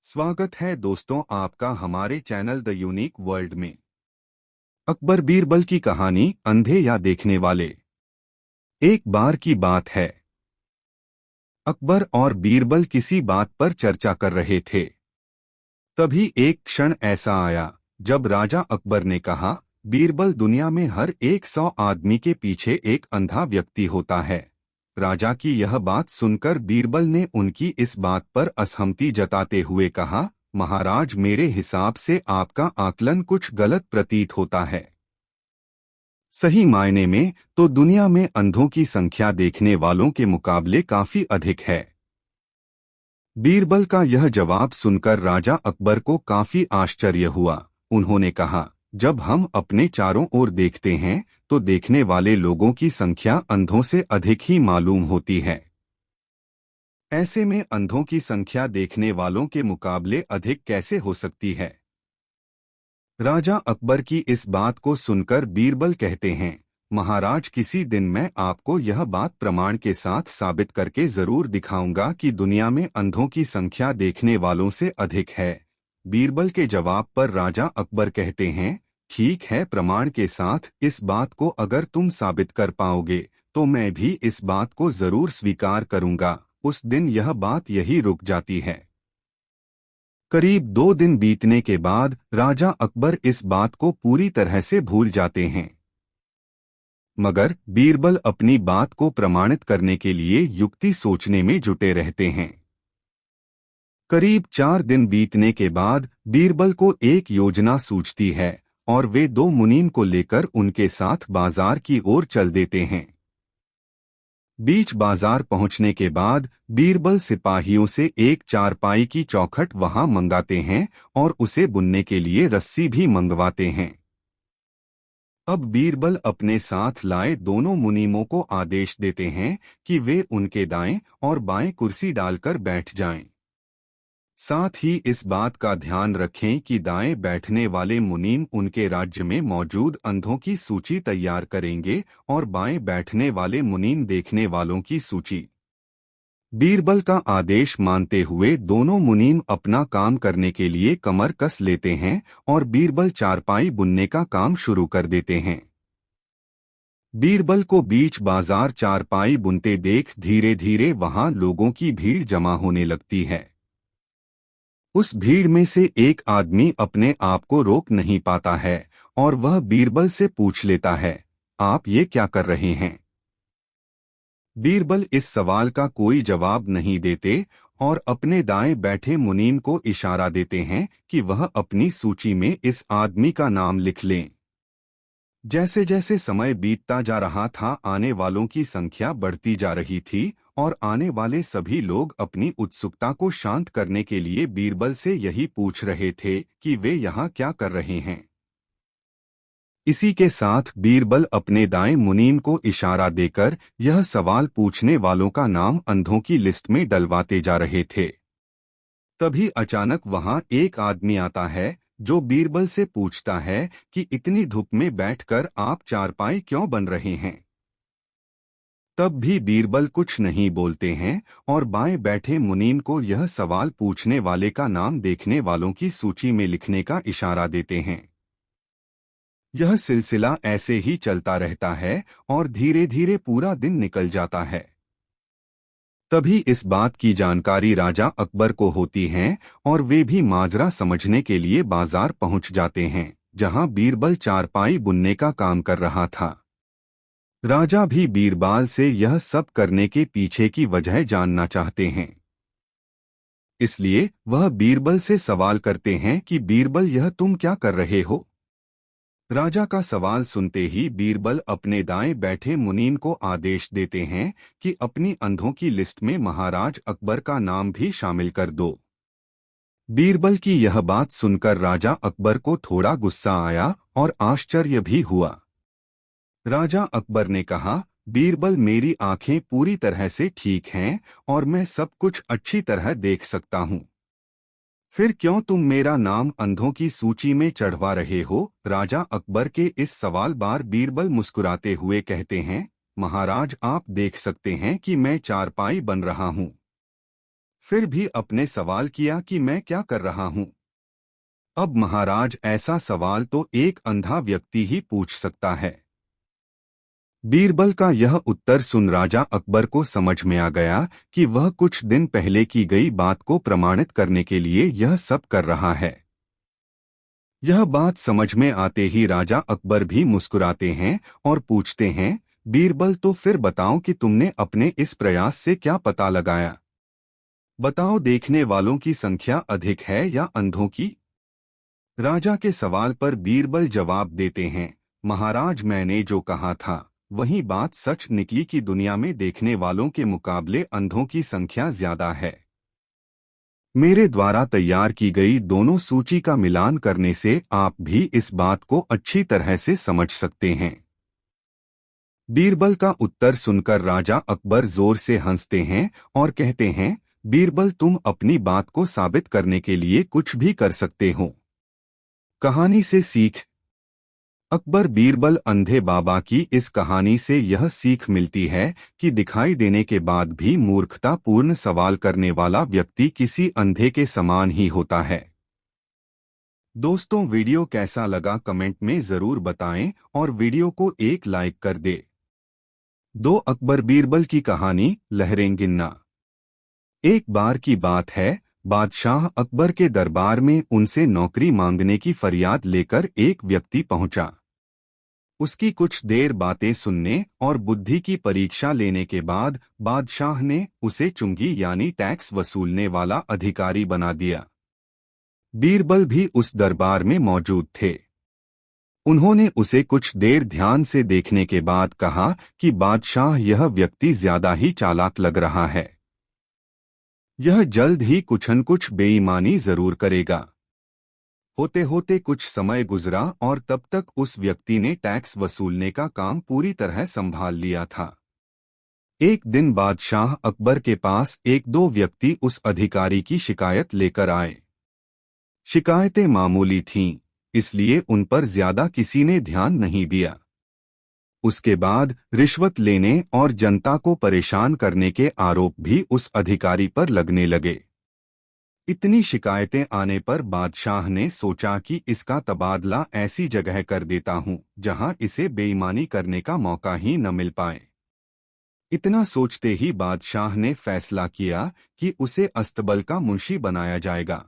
स्वागत है दोस्तों आपका हमारे चैनल द यूनिक वर्ल्ड में। अकबर बीरबल की कहानी अंधे या देखने वाले। एक बार की बात है, अकबर और बीरबल किसी बात पर चर्चा कर रहे थे। तभी एक क्षण ऐसा आया जब राजा अकबर ने कहा, बीरबल, दुनिया में हर 100 आदमी के पीछे एक अंधा व्यक्ति होता है। राजा की यह बात सुनकर बीरबल ने उनकी इस बात पर असहमति जताते हुए कहा, महाराज, मेरे हिसाब से आपका आकलन कुछ गलत प्रतीत होता है। सही मायने में तो दुनिया में अंधों की संख्या देखने वालों के मुकाबले काफी अधिक है। बीरबल का यह जवाब सुनकर राजा अकबर को काफी आश्चर्य हुआ। उन्होंने कहा, जब हम अपने चारों ओर देखते हैं तो देखने वाले लोगों की संख्या अंधों से अधिक ही मालूम होती है। ऐसे में अंधों की संख्या देखने वालों के मुकाबले अधिक कैसे हो सकती है? राजा अकबर की इस बात को सुनकर बीरबल कहते हैं, महाराज, किसी दिन मैं आपको यह बात प्रमाण के साथ साबित करके जरूर दिखाऊंगा कि दुनिया में अंधों की संख्या देखने वालों से अधिक है। बीरबल के जवाब पर राजा अकबर कहते हैं, ठीक है, प्रमाण के साथ इस बात को अगर तुम साबित कर पाओगे तो मैं भी इस बात को जरूर स्वीकार करूंगा। उस दिन यह बात यही रुक जाती है। करीब 2 दिन बीतने के बाद राजा अकबर इस बात को पूरी तरह से भूल जाते हैं। मगर बीरबल अपनी बात को प्रमाणित करने के लिए युक्ति सोचने में जुटे रहते हैं। करीब 4 दिन बीतने के बाद बीरबल को एक योजना सूझती है और वे 2 मुनीम को लेकर उनके साथ बाजार की ओर चल देते हैं। बीच बाजार पहुंचने के बाद बीरबल सिपाहियों से एक चारपाई की चौखट वहां मंगाते हैं और उसे बुनने के लिए रस्सी भी मंगवाते हैं। अब बीरबल अपने साथ लाए दोनों मुनीमों को आदेश देते हैं कि वे उनके दाएं और बाएं कुर्सी डालकर बैठ जाएं। साथ ही इस बात का ध्यान रखें कि दाएं बैठने वाले मुनीम उनके राज्य में मौजूद अंधों की सूची तैयार करेंगे और बाएं बैठने वाले मुनीम देखने वालों की सूची। बीरबल का आदेश मानते हुए दोनों मुनीम अपना काम करने के लिए कमर कस लेते हैं और बीरबल चारपाई बुनने का काम शुरू कर देते हैं। बीरबल को बीच बाजार चारपाई बुनते देख धीरे धीरे वहां लोगों की भीड़ जमा होने लगती है। उस भीड़ में से एक आदमी अपने आप को रोक नहीं पाता है और वह बीरबल से पूछ लेता है, आप ये क्या कर रहे हैं? बीरबल इस सवाल का कोई जवाब नहीं देते और अपने दाएं बैठे मुनीम को इशारा देते हैं कि वह अपनी सूची में इस आदमी का नाम लिख लें। जैसे जैसे समय बीतता जा रहा था, आने वालों की संख्या बढ़ती जा रही थी और आने वाले सभी लोग अपनी उत्सुकता को शांत करने के लिए बीरबल से यही पूछ रहे थे कि वे यहाँ क्या कर रहे हैं। इसी के साथ बीरबल अपने दाएं मुनीम को इशारा देकर यह सवाल पूछने वालों का नाम अंधों की लिस्ट में डलवाते जा रहे थे। तभी अचानक वहां एक आदमी आता है जो बीरबल से पूछता है कि इतनी धूप में बैठकर आप चारपाई क्यों बन रहे हैं? तब भी बीरबल कुछ नहीं बोलते हैं और बाएं बैठे मुनीम को यह सवाल पूछने वाले का नाम देखने वालों की सूची में लिखने का इशारा देते हैं। यह सिलसिला ऐसे ही चलता रहता है और धीरे धीरे पूरा दिन निकल जाता है। तभी इस बात की जानकारी राजा अकबर को होती है और वे भी माजरा समझने के लिए बाजार पहुंच जाते हैं जहां बीरबल चारपाई बुनने का काम कर रहा था। राजा भी बीरबल से यह सब करने के पीछे की वजह जानना चाहते हैं। इसलिए वह बीरबल से सवाल करते हैं कि बीरबल, यह तुम क्या कर रहे हो? राजा का सवाल सुनते ही बीरबल अपने दाएं बैठे मुनीम को आदेश देते हैं कि अपनी अंधों की लिस्ट में महाराज अकबर का नाम भी शामिल कर दो। बीरबल की यह बात सुनकर राजा अकबर को थोड़ा गुस्सा आया और आश्चर्य भी हुआ। राजा अकबर ने कहा, बीरबल, मेरी आंखें पूरी तरह से ठीक हैं और मैं सब कुछ अच्छी तरह देख सकता हूँ। फिर क्यों तुम मेरा नाम अंधों की सूची में चढ़वा रहे हो? राजा अकबर के इस सवाल बार बीरबल मुस्कुराते हुए कहते हैं, महाराज, आप देख सकते हैं कि मैं चारपाई बन रहा हूँ। फिर भी अपने सवाल किया कि मैं क्या कर रहा हूं। अब महाराज, ऐसा सवाल तो एक अंधा व्यक्ति ही पूछ सकता है। बीरबल का यह उत्तर सुन राजा अकबर को समझ में आ गया कि वह कुछ दिन पहले की गई बात को प्रमाणित करने के लिए यह सब कर रहा है। यह बात समझ में आते ही राजा अकबर भी मुस्कुराते हैं और पूछते हैं, बीरबल, तो फिर बताओ कि तुमने अपने इस प्रयास से क्या पता लगाया। बताओ, देखने वालों की संख्या अधिक है या अंधों की। राजा के सवाल पर बीरबल जवाब देते हैं, महाराज, मैंने जो कहा था वही बात सच निकली कि दुनिया में देखने वालों के मुकाबले अंधों की संख्या ज्यादा है। मेरे द्वारा तैयार की गई दोनों सूची का मिलान करने से आप भी इस बात को अच्छी तरह से समझ सकते हैं। बीरबल का उत्तर सुनकर राजा अकबर जोर से हंसते हैं और कहते हैं, बीरबल, तुम अपनी बात को साबित करने के लिए कुछ भी कर सकते हो। कहानी से सीख। अकबर बीरबल अंधे बाबा की इस कहानी से यह सीख मिलती है कि दिखाई देने के बाद भी मूर्खतापूर्ण सवाल करने वाला व्यक्ति किसी अंधे के समान ही होता है। दोस्तों, वीडियो कैसा लगा कमेंट में जरूर बताएं और वीडियो को एक लाइक कर दे। 2 अकबर बीरबल की कहानी, लहरें गिनना। एक बार की बात है, बादशाह अकबर के दरबार में उनसे नौकरी मांगने की फरियाद लेकर एक व्यक्ति पहुंचा। उसकी कुछ देर बातें सुनने और बुद्धि की परीक्षा लेने के बाद बादशाह ने उसे चुंगी यानी टैक्स वसूलने वाला अधिकारी बना दिया। बीरबल भी उस दरबार में मौजूद थे। उन्होंने उसे कुछ देर ध्यान से देखने के बाद कहा कि बादशाह, यह व्यक्ति ज्यादा ही चालाक लग रहा है। यह जल्द ही कुछ न कुछ बेईमानी जरूर करेगा। होते होते कुछ समय गुजरा और तब तक उस व्यक्ति ने टैक्स वसूलने का काम पूरी तरह संभाल लिया था। एक दिन बादशाह अकबर के पास एक दो व्यक्ति उस अधिकारी की शिकायत लेकर आए। शिकायतें मामूली थीं, इसलिए उन पर ज्यादा किसी ने ध्यान नहीं दिया। उसके बाद रिश्वत लेने और जनता को परेशान करने के आरोप भी उस अधिकारी पर लगने लगे। इतनी शिकायतें आने पर बादशाह ने सोचा कि इसका तबादला ऐसी जगह कर देता हूं जहां इसे बेईमानी करने का मौका ही न मिल पाए। इतना सोचते ही बादशाह ने फैसला किया कि उसे अस्तबल का मुंशी बनाया जाएगा।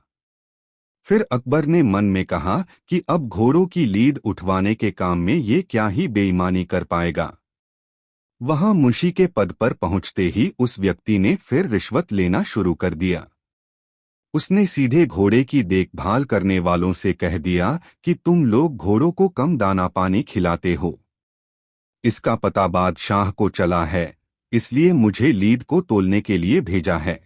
फिर अकबर ने मन में कहा कि अब घोड़ों की लीद उठवाने के काम में ये क्या ही बेईमानी कर पाएगा। वहां मुंशी के पद पर पहुंचते ही उस व्यक्ति ने फिर रिश्वत लेना शुरू कर दिया। उसने सीधे घोड़े की देखभाल करने वालों से कह दिया कि तुम लोग घोड़ों को कम दाना पानी खिलाते हो। इसका पता बादशाह को चला है, इसलिए मुझे लीद को तोलने के लिए भेजा है।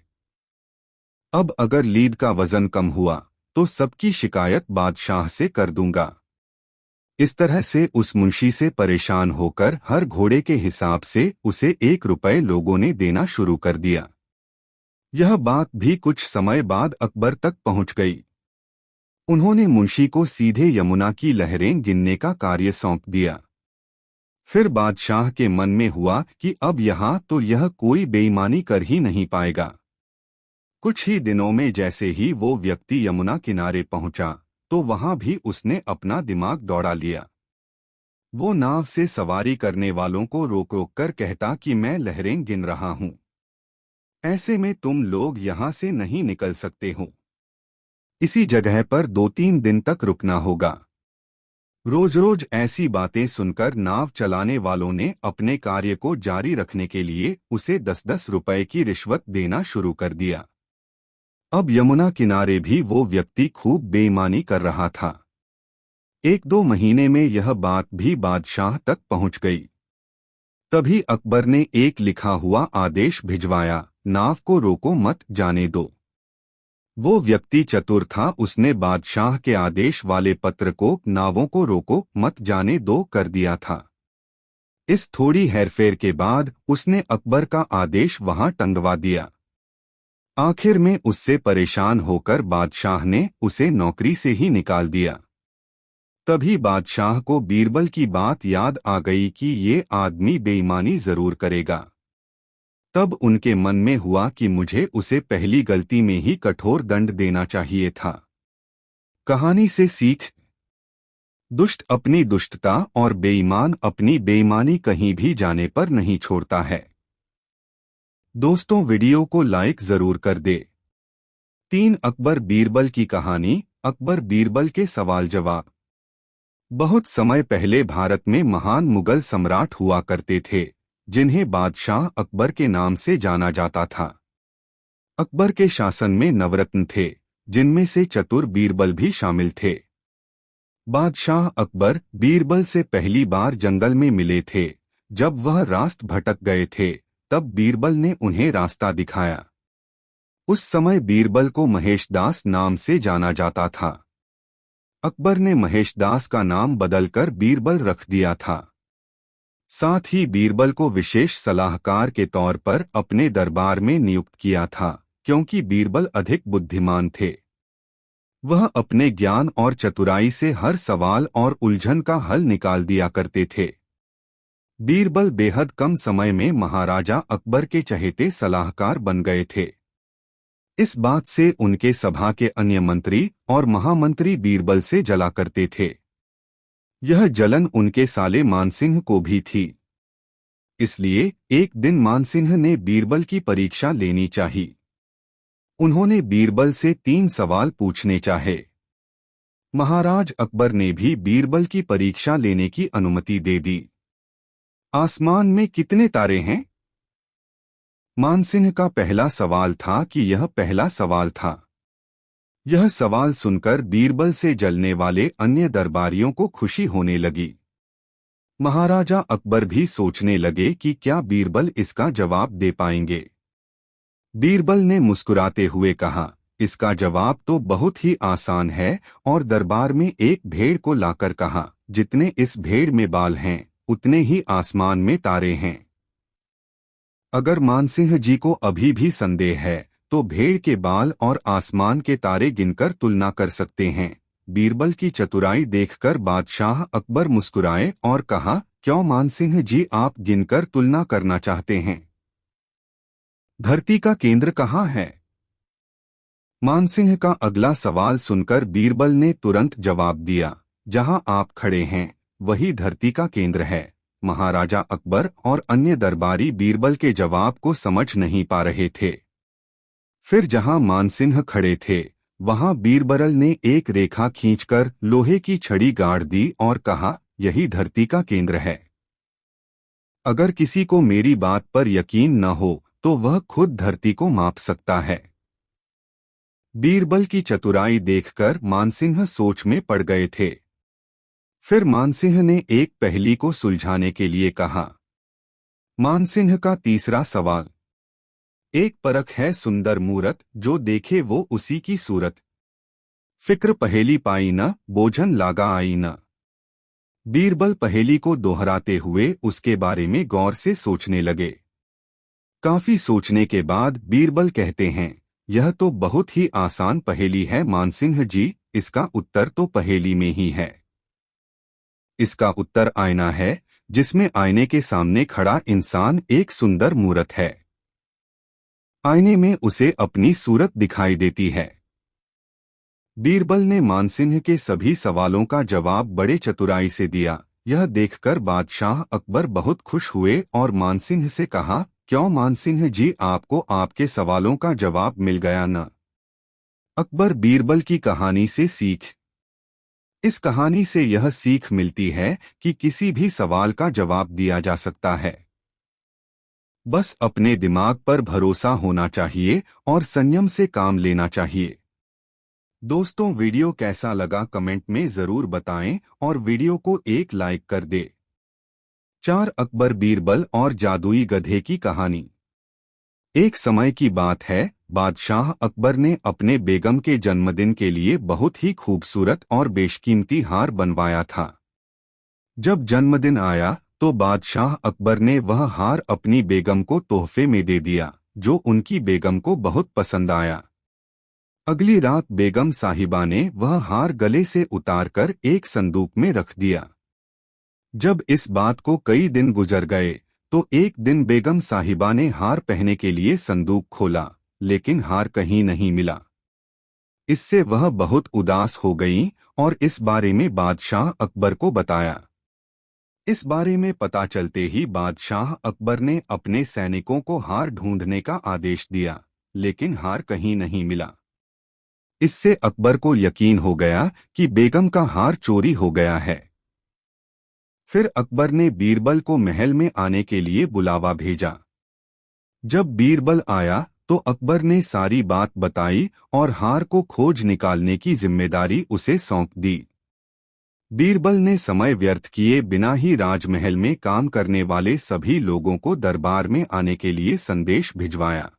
अब अगर लीद का वजन कम हुआ तो सबकी शिकायत बादशाह से कर दूंगा। इस तरह से उस मुंशी से परेशान होकर हर घोड़े के हिसाब से उसे 1 रुपये लोगों ने देना शुरू कर दिया। यह बात भी कुछ समय बाद अकबर तक पहुंच गई। उन्होंने मुंशी को सीधे यमुना की लहरें गिनने का कार्य सौंप दिया। फिर बादशाह के मन में हुआ कि अब यहाँ तो यह कोई बेईमानी कर ही नहीं पाएगा। कुछ ही दिनों में जैसे ही वो व्यक्ति यमुना किनारे पहुंचा तो वहां भी उसने अपना दिमाग दौड़ा लिया। वो नाव से सवारी करने वालों को रोक रोक कर कहता कि मैं लहरें गिन रहा हूं, ऐसे में तुम लोग यहां से नहीं निकल सकते हो। इसी जगह पर 2-3 दिन तक रुकना होगा। रोज रोज ऐसी बातें सुनकर नाव चलाने वालों ने अपने कार्य को जारी रखने के लिए उसे 10-10 रुपए की रिश्वत देना शुरू कर दिया। अब यमुना किनारे भी वो व्यक्ति खूब बेईमानी कर रहा था। 1-2 महीने में यह बात भी बादशाह तक पहुंच गई। तभी अकबर ने एक लिखा हुआ आदेश भिजवाया, नाव को रोको मत, जाने दो। वो व्यक्ति चतुर था, उसने बादशाह के आदेश वाले पत्र को नावों को रोको मत जाने दो कर दिया था। इस थोड़ी हेरफेर के बाद उसने अकबर का आदेश वहां टंगवा दिया। आखिर में उससे परेशान होकर बादशाह ने उसे नौकरी से ही निकाल दिया। तभी बादशाह को बीरबल की बात याद आ गई कि ये आदमी बेईमानी जरूर करेगा। तब उनके मन में हुआ कि मुझे उसे पहली गलती में ही कठोर दंड देना चाहिए था। कहानी से सीख। दुष्ट अपनी दुष्टता और बेईमान अपनी बेईमानी कहीं भी जाने पर नहीं छोड़ता है। दोस्तों, वीडियो को लाइक जरूर कर दे। 3 अकबर बीरबल की कहानी। अकबर बीरबल के सवाल जवाब। बहुत समय पहले भारत में महान मुगल सम्राट हुआ करते थे, जिन्हें बादशाह अकबर के नाम से जाना जाता था। अकबर के शासन में नवरत्न थे, जिनमें से चतुर बीरबल भी शामिल थे। बादशाह अकबर बीरबल से पहली बार जंगल में मिले थे। जब वह रास्त भटक गए थे, तब बीरबल ने उन्हें रास्ता दिखाया। उस समय बीरबल को महेशदास नाम से जाना जाता था। अकबर ने महेशदास का नाम बदलकर बीरबल रख दिया था। साथ ही बीरबल को विशेष सलाहकार के तौर पर अपने दरबार में नियुक्त किया था, क्योंकि बीरबल अधिक बुद्धिमान थे। वह अपने ज्ञान और चतुराई से हर सवाल और उलझन का हल निकाल दिया करते थे। बीरबल बेहद कम समय में महाराजा अकबर के चहेते सलाहकार बन गए थे। इस बात से उनके सभा के अन्य मंत्री और महामंत्री बीरबल से जला करते थे। यह जलन उनके साले मानसिंह को भी थी। इसलिए एक दिन मानसिंह ने बीरबल की परीक्षा लेनी चाहिए। उन्होंने बीरबल से 3 सवाल पूछने चाहे। महाराज अकबर ने भी बीरबल की परीक्षा लेने की अनुमति दे दी। आसमान में कितने तारे हैं? मानसिंह का पहला सवाल था कि यह पहला सवाल था। यह सवाल सुनकर बीरबल से जलने वाले अन्य दरबारियों को खुशी होने लगी। महाराजा अकबर भी सोचने लगे कि क्या बीरबल इसका जवाब दे पाएंगे। बीरबल ने मुस्कुराते हुए कहा, इसका जवाब तो बहुत ही आसान है, और दरबार में एक भेड़ को लाकर कहा, जितने इस भेड़ में बाल हैं, उतने ही आसमान में तारे हैं। अगर मानसिंह जी को अभी भी संदेह है, तो भेड़ के बाल और आसमान के तारे गिनकर तुलना कर सकते हैं। बीरबल की चतुराई देखकर बादशाह अकबर मुस्कुराए और कहा, क्यों मानसिंह जी, आप गिनकर तुलना करना चाहते हैं? धरती का केंद्र कहाँ है? मानसिंह का अगला सवाल सुनकर बीरबल ने तुरंत जवाब दिया, जहां आप खड़े हैं वही धरती का केंद्र है। महाराजा अकबर और अन्य दरबारी बीरबल के जवाब को समझ नहीं पा रहे थे। फिर जहां मानसिंह खड़े थे, वहां बीरबल ने एक रेखा खींचकर लोहे की छड़ी गाड़ दी और कहा, यही धरती का केंद्र है। अगर किसी को मेरी बात पर यकीन न हो, तो वह खुद धरती को माप सकता है। बीरबल की चतुराई देखकर मानसिंह सोच में पड़ गए थे। फिर मानसिंह ने एक पहेली को सुलझाने के लिए कहा। मानसिंह का तीसरा सवाल। एक परख है सुंदर मूरत, जो देखे वो उसी की सूरत। फिक्र पहेली पाई न, बोझन लागा आई न। बीरबल पहेली को दोहराते हुए उसके बारे में गौर से सोचने लगे। काफी सोचने के बाद बीरबल कहते हैं, यह तो बहुत ही आसान पहेली है मानसिंह जी, इसका उत्तर तो पहेली में ही है। इसका उत्तर आईना है, जिसमें आईने के सामने खड़ा इंसान एक सुंदर मूरत है। आईने में उसे अपनी सूरत दिखाई देती है। बीरबल ने मानसिंह के सभी सवालों का जवाब बड़े चतुराई से दिया। यह देखकर बादशाह अकबर बहुत खुश हुए और मानसिंह से कहा, क्यों मानसिंह जी, आपको आपके सवालों का जवाब मिल गया न? अकबर बीरबल की कहानी से सीख। इस कहानी से यह सीख मिलती है कि किसी भी सवाल का जवाब दिया जा सकता है। बस अपने दिमाग पर भरोसा होना चाहिए और संयम से काम लेना चाहिए। दोस्तों, वीडियो कैसा लगा कमेंट में जरूर बताएं और वीडियो को एक लाइक कर दे। 4 अकबर बीरबल और जादुई गधे की कहानी। एक समय की बात है, बादशाह अकबर ने अपने बेगम के जन्मदिन के लिए बहुत ही खूबसूरत और बेशकीमती हार बनवाया था। जब जन्मदिन आया तो बादशाह अकबर ने वह हार अपनी बेगम को तोहफे में दे दिया, जो उनकी बेगम को बहुत पसंद आया। अगली रात बेगम साहिबा ने वह हार गले से उतारकर एक संदूक में रख दिया। जब इस बात को कई दिन गुजर गए तो एक दिन बेगम साहिबा ने हार पहनने के लिए संदूक खोला, लेकिन हार कहीं नहीं मिला। इससे वह बहुत उदास हो गईं और इस बारे में बादशाह अकबर को बताया। इस बारे में पता चलते ही बादशाह अकबर ने अपने सैनिकों को हार ढूंढने का आदेश दिया, लेकिन हार कहीं नहीं मिला। इससे अकबर को यकीन हो गया कि बेगम का हार चोरी हो गया है। फिर अकबर ने बीरबल को महल में आने के लिए बुलावा भेजा। जब बीरबल आया तो अकबर ने सारी बात बताई और हार को खोज निकालने की जिम्मेदारी उसे सौंप दी। बीरबल ने समय व्यर्थ किए बिना ही राजमहल में काम करने वाले सभी लोगों को दरबार में आने के लिए संदेश भिजवाया।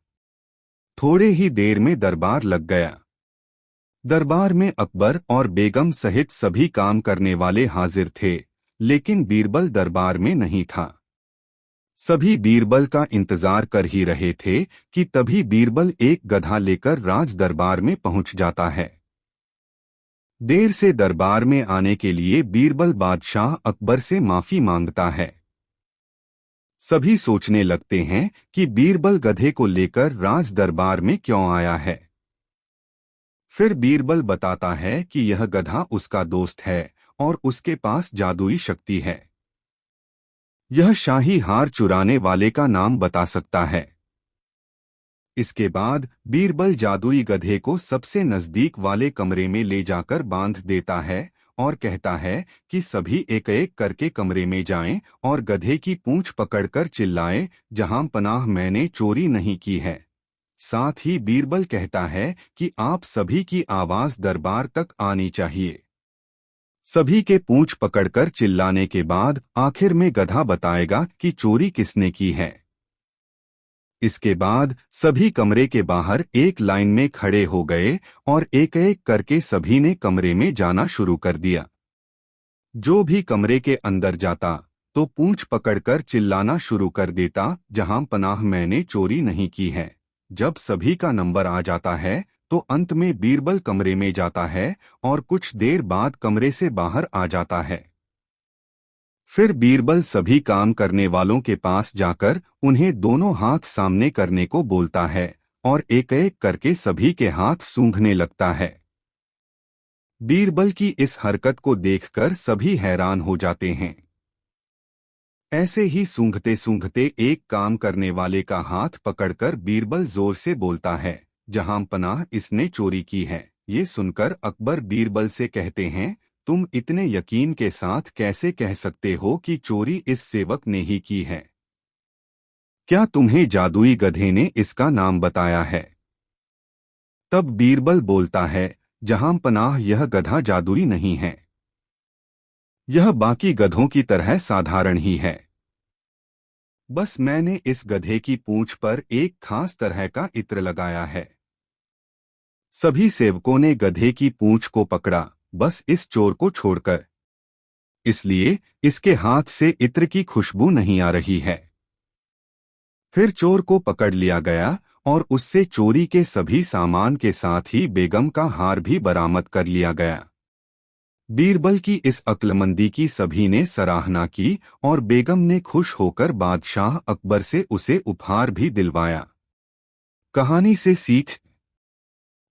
थोड़े ही देर में दरबार लग गया। दरबार में अकबर और बेगम सहित सभी काम करने वाले हाजिर थे, लेकिन बीरबल दरबार में नहीं था। सभी बीरबल का इंतजार कर ही रहे थे कि तभी बीरबल एक गधा लेकर राज दरबार में पहुंच जाता है। देर से दरबार में आने के लिए बीरबल बादशाह अकबर से माफी मांगता है। सभी सोचने लगते हैं कि बीरबल गधे को लेकर राज दरबार में क्यों आया है। फिर बीरबल बताता है कि यह गधा उसका दोस्त है और उसके पास जादुई शक्ति है। यह शाही हार चुराने वाले का नाम बता सकता है। इसके बाद बीरबल जादुई गधे को सबसे नजदीक वाले कमरे में ले जाकर बांध देता है और कहता है कि सभी एक एक करके कमरे में जाएं और गधे की पूंछ पकड़कर चिल्लाएं, जहां पनाह मैंने चोरी नहीं की है। साथ ही बीरबल कहता है कि आप सभी की आवाज दरबार तक आनी चाहिए। सभी के पूंछ पकड़कर चिल्लाने के बाद आखिर में गधा बताएगा कि चोरी किसने की है। इसके बाद सभी कमरे के बाहर एक लाइन में खड़े हो गए और एक एक करके सभी ने कमरे में जाना शुरू कर दिया। जो भी कमरे के अंदर जाता तो पूंछ पकड़कर चिल्लाना शुरू कर देता, जहां पनाह मैंने चोरी नहीं की है। जब सभी का नंबर आ जाता है तो अंत में बीरबल कमरे में जाता है और कुछ देर बाद कमरे से बाहर आ जाता है। फिर बीरबल सभी काम करने वालों के पास जाकर उन्हें दोनों हाथ सामने करने को बोलता है और एक एक करके सभी के हाथ सूंघने लगता है। बीरबल की इस हरकत को देखकर सभी हैरान हो जाते हैं। ऐसे ही सूंघते सूंघते एक काम करने वाले का हाथ पकड़कर बीरबल जोर से बोलता है, जहां पनाह इसने चोरी की है। ये सुनकर अकबर बीरबल से कहते हैं, तुम इतने यकीन के साथ कैसे कह सकते हो कि चोरी इस सेवक ने ही की है? क्या तुम्हें जादुई गधे ने इसका नाम बताया है? तब बीरबल बोलता है, जहां पनाह यह गधा जादुई नहीं है। यह बाकी गधों की तरह साधारण ही है। बस मैंने इस गधे की पूंछ पर एक खास तरह का इत्र लगाया है। सभी सेवकों ने गधे की पूंछ को पकड़ा, बस इस चोर को छोड़कर। इसलिए इसके हाथ से इत्र की खुशबू नहीं आ रही है। फिर चोर को पकड़ लिया गया और उससे चोरी के सभी सामान के साथ ही बेगम का हार भी बरामद कर लिया गया। बीरबल की इस अक्लमंदी की सभी ने सराहना की और बेगम ने खुश होकर बादशाह अकबर से उसे उपहार भी दिलवाया। कहानी से सीख।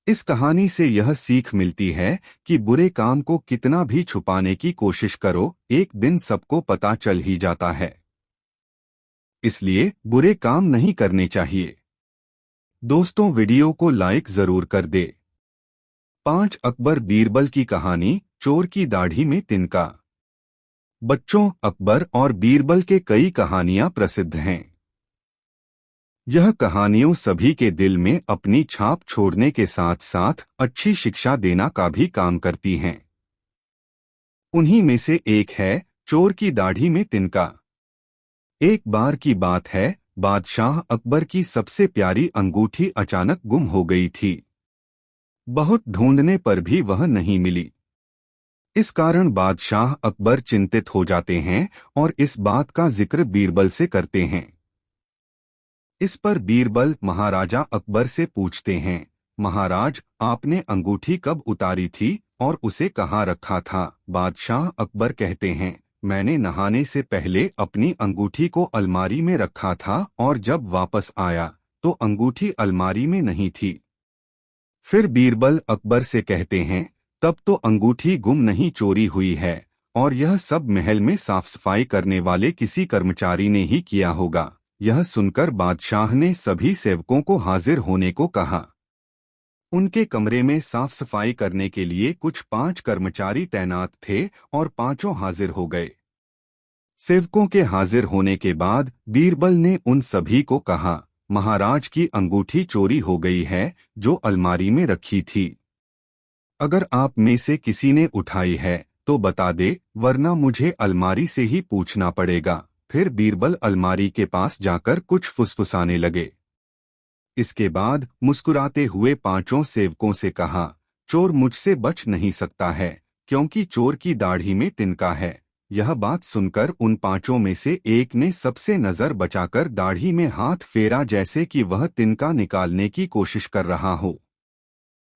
इस कहानी से यह सीख मिलती है कि बुरे काम को कितना भी छुपाने की कोशिश करो, एक दिन सबको पता चल ही जाता है। इसलिए बुरे काम नहीं करने चाहिए। दोस्तों, वीडियो को लाइक जरूर कर दे। 5 अकबर बीरबल की कहानी, चोर की दाढ़ी में तिनका। बच्चों, अकबर और बीरबल के कई कहानियां प्रसिद्ध हैं। यह कहानियों सभी के दिल में अपनी छाप छोड़ने के साथ साथ अच्छी शिक्षा देना का भी काम करती हैं। उन्हीं में से एक है चोर की दाढ़ी में तिनका। एक बार की बात है, बादशाह अकबर की सबसे प्यारी अंगूठी अचानक गुम हो गई थी। बहुत ढूंढने पर भी वह नहीं मिली। इस कारण बादशाह अकबर चिंतित हो जाते हैं और इस बात का जिक्र बीरबल से करते हैं। इस पर बीरबल महाराजा अकबर से पूछते हैं, महाराज, आपने अंगूठी कब उतारी थी और उसे कहाँ रखा था? बादशाह अकबर कहते हैं, मैंने नहाने से पहले अपनी अंगूठी को अलमारी में रखा था और जब वापस आया तो अंगूठी अलमारी में नहीं थी। फिर बीरबल अकबर से कहते हैं, तब तो अंगूठी गुम नहीं चोरी हुई है और यह सब महल में साफ सफाई करने वाले किसी कर्मचारी ने ही किया होगा। यह सुनकर बादशाह ने सभी सेवकों को हाजिर होने को कहा। उनके कमरे में साफ सफाई करने के लिए कुछ 5 कर्मचारी तैनात थे और पांचों हाजिर हो गए। सेवकों के हाजिर होने के बाद बीरबल ने उन सभी को कहा, महाराज की अंगूठी चोरी हो गई है जो अलमारी में रखी थी। अगर आप में से किसी ने उठाई है तो बता दे, वरना मुझे अलमारी से ही पूछना पड़ेगा। फिर बीरबल अलमारी के पास जाकर कुछ फुसफुसाने लगे। इसके बाद मुस्कुराते हुए पांचों सेवकों से कहा, चोर मुझसे बच नहीं सकता है क्योंकि चोर की दाढ़ी में तिनका है। यह बात सुनकर उन पांचों में से एक ने सबसे नजर बचाकर दाढ़ी में हाथ फेरा जैसे कि वह तिनका निकालने की कोशिश कर रहा हो।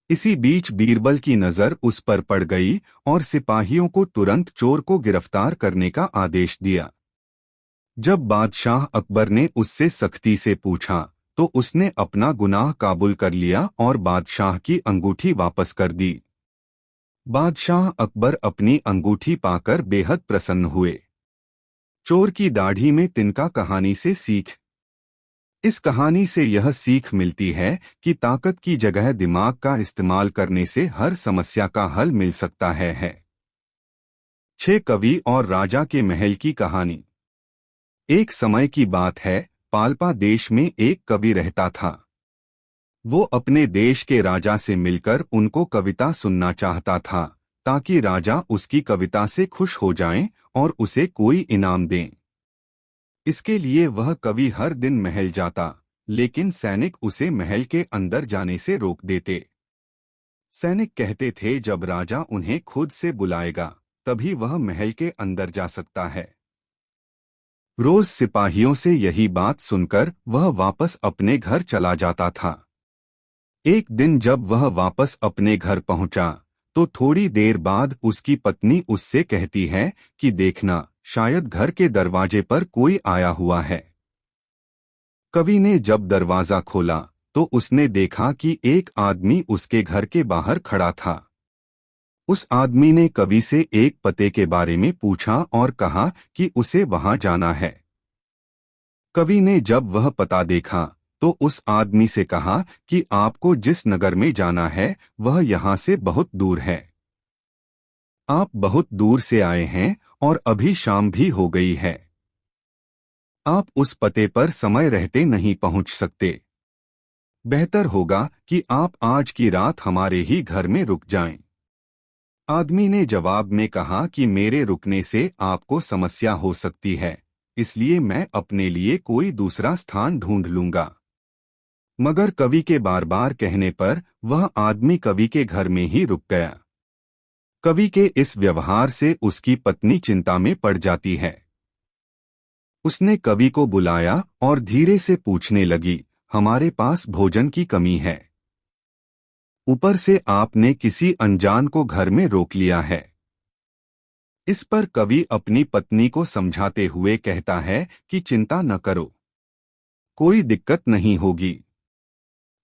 इसी बीच बीरबल की नजर उस पर पड़ गई और सिपाहियों को तुरंत चोर को गिरफ्तार करने का आदेश दिया। जब बादशाह अकबर ने उससे सख्ती से पूछा तो उसने अपना गुनाह काबुल कर लिया और बादशाह की अंगूठी वापस कर दी। बादशाह अकबर अपनी अंगूठी पाकर बेहद प्रसन्न हुए। चोर की दाढ़ी में तिनका कहानी से सीख। इस कहानी से यह सीख मिलती है कि ताकत की जगह दिमाग का इस्तेमाल करने से हर समस्या का हल मिल सकता है। 6 कवि और राजा के महल की कहानी। एक समय की बात है, पाल्पा देश में एक कवि रहता था। वो अपने देश के राजा से मिलकर उनको कविता सुनना चाहता था ताकि राजा उसकी कविता से खुश हो जाएं और उसे कोई इनाम दें। इसके लिए वह कवि हर दिन महल जाता, लेकिन सैनिक उसे महल के अंदर जाने से रोक देते। सैनिक कहते थे जब राजा उन्हें खुद से बुलाएगा तभी वह महल के अंदर जा सकता है। रोज सिपाहियों से यही बात सुनकर वह वापस अपने घर चला जाता था। एक दिन जब वह वापस अपने घर पहुंचा तो थोड़ी देर बाद उसकी पत्नी उससे कहती है कि देखना, शायद घर के दरवाजे पर कोई आया हुआ है। कवि ने जब दरवाजा खोला तो उसने देखा कि एक आदमी उसके घर के बाहर खड़ा था। उस आदमी ने कवि से एक पते के बारे में पूछा और कहा कि उसे वहां जाना है। कवि ने जब वह पता देखा तो उस आदमी से कहा कि आपको जिस नगर में जाना है वह यहाँ से बहुत दूर है। आप बहुत दूर से आए हैं और अभी शाम भी हो गई है। आप उस पते पर समय रहते नहीं पहुंच सकते। बेहतर होगा कि आप आज की रात हमारे ही घर में रुक जाएं। आदमी ने जवाब में कहा कि मेरे रुकने से आपको समस्या हो सकती है, इसलिए मैं अपने लिए कोई दूसरा स्थान ढूंढ लूंगा। मगर कवि के बार बार कहने पर वह आदमी कवि के घर में ही रुक गया। कवि के इस व्यवहार से उसकी पत्नी चिंता में पड़ जाती है। उसने कवि को बुलाया और धीरे से पूछने लगी, हमारे पास भोजन की कमी है। ऊपर से आपने किसी अनजान को घर में रोक लिया है। इस पर कवि अपनी पत्नी को समझाते हुए कहता है कि चिंता न करो, कोई दिक्कत नहीं होगी।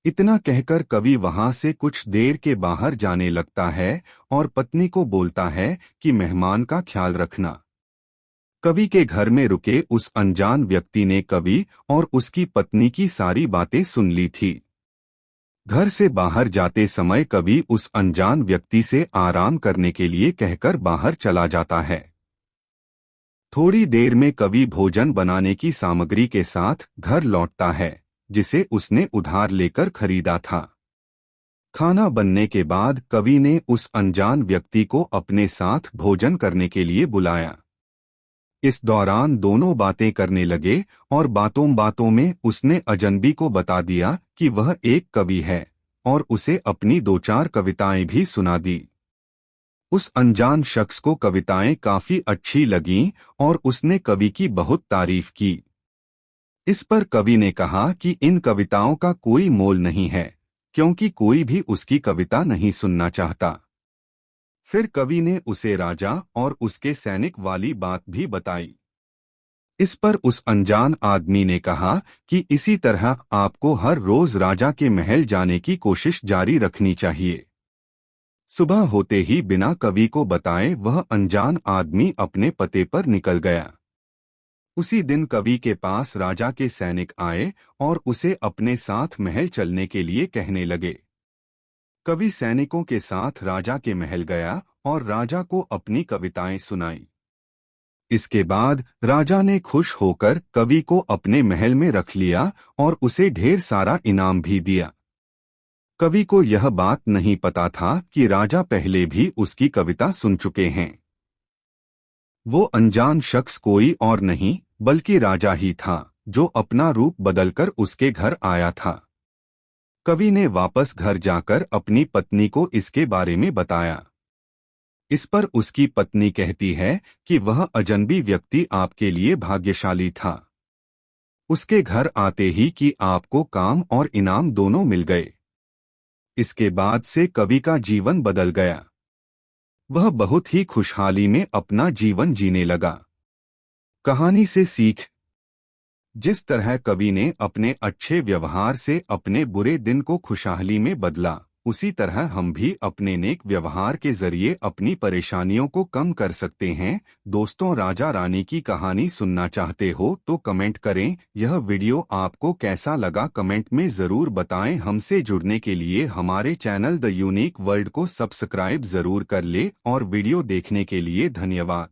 इतना कहकर कवि वहां से कुछ देर के बाहर जाने लगता है और पत्नी को बोलता है कि मेहमान का ख्याल रखना। कवि के घर में रुके उस अनजान व्यक्ति ने कवि और उसकी पत्नी की सारी बातें सुन ली थी। घर से बाहर जाते समय कवि उस अनजान व्यक्ति से आराम करने के लिए कहकर बाहर चला जाता है। थोड़ी देर में कवि भोजन बनाने की सामग्री के साथ घर लौटता है जिसे उसने उधार लेकर खरीदा था। खाना बनने के बाद कवि ने उस अनजान व्यक्ति को अपने साथ भोजन करने के लिए बुलाया। इस दौरान दोनों बातें करने लगे और बातों बातों में उसने अजनबी को बता दिया कि वह एक कवि है और उसे अपनी 2-4 कविताएं भी सुना दी। उस अनजान शख्स को कविताएं काफी अच्छी लगीं और उसने कवि की बहुत तारीफ की। इस पर कवि ने कहा कि इन कविताओं का कोई मोल नहीं है, क्योंकि कोई भी उसकी कविता नहीं सुनना चाहता। फिर कवि ने उसे राजा और उसके सैनिक वाली बात भी बताई। इस पर उस अनजान आदमी ने कहा कि इसी तरह आपको हर रोज राजा के महल जाने की कोशिश जारी रखनी चाहिए। सुबह होते ही बिना कवि को बताए वह अनजान आदमी अपने पते पर निकल गया। उसी दिन कवि के पास राजा के सैनिक आए और उसे अपने साथ महल चलने के लिए कहने लगे। कवि सैनिकों के साथ राजा के महल गया और राजा को अपनी कविताएं सुनाई। इसके बाद राजा ने खुश होकर कवि को अपने महल में रख लिया और उसे ढेर सारा इनाम भी दिया। कवि को यह बात नहीं पता था कि राजा पहले भी उसकी कविता सुन चुके हैं। वो अनजान शख्स कोई और नहीं बल्कि राजा ही था, जो अपना रूप बदलकर उसके घर आया था। कवि ने वापस घर जाकर अपनी पत्नी को इसके बारे में बताया। इस पर उसकी पत्नी कहती है कि वह अजनबी व्यक्ति आपके लिए भाग्यशाली था। उसके घर आते ही कि आपको काम और इनाम दोनों मिल गए। इसके बाद से कवि का जीवन बदल गया। वह बहुत ही खुशहाली में अपना जीवन जीने लगा। कहानी से सीख। जिस तरह कवि ने अपने अच्छे व्यवहार से अपने बुरे दिन को खुशहाली में बदला, उसी तरह हम भी अपने नेक व्यवहार के जरिए अपनी परेशानियों को कम कर सकते हैं। दोस्तों, राजा रानी की कहानी सुनना चाहते हो तो कमेंट करें। यह वीडियो आपको कैसा लगा कमेंट में ज़रूर बताएं। हमसे जुड़ने के लिए हमारे चैनल द यूनिक वर्ल्ड को सब्सक्राइब ज़रूर कर ले और वीडियो देखने के लिए धन्यवाद।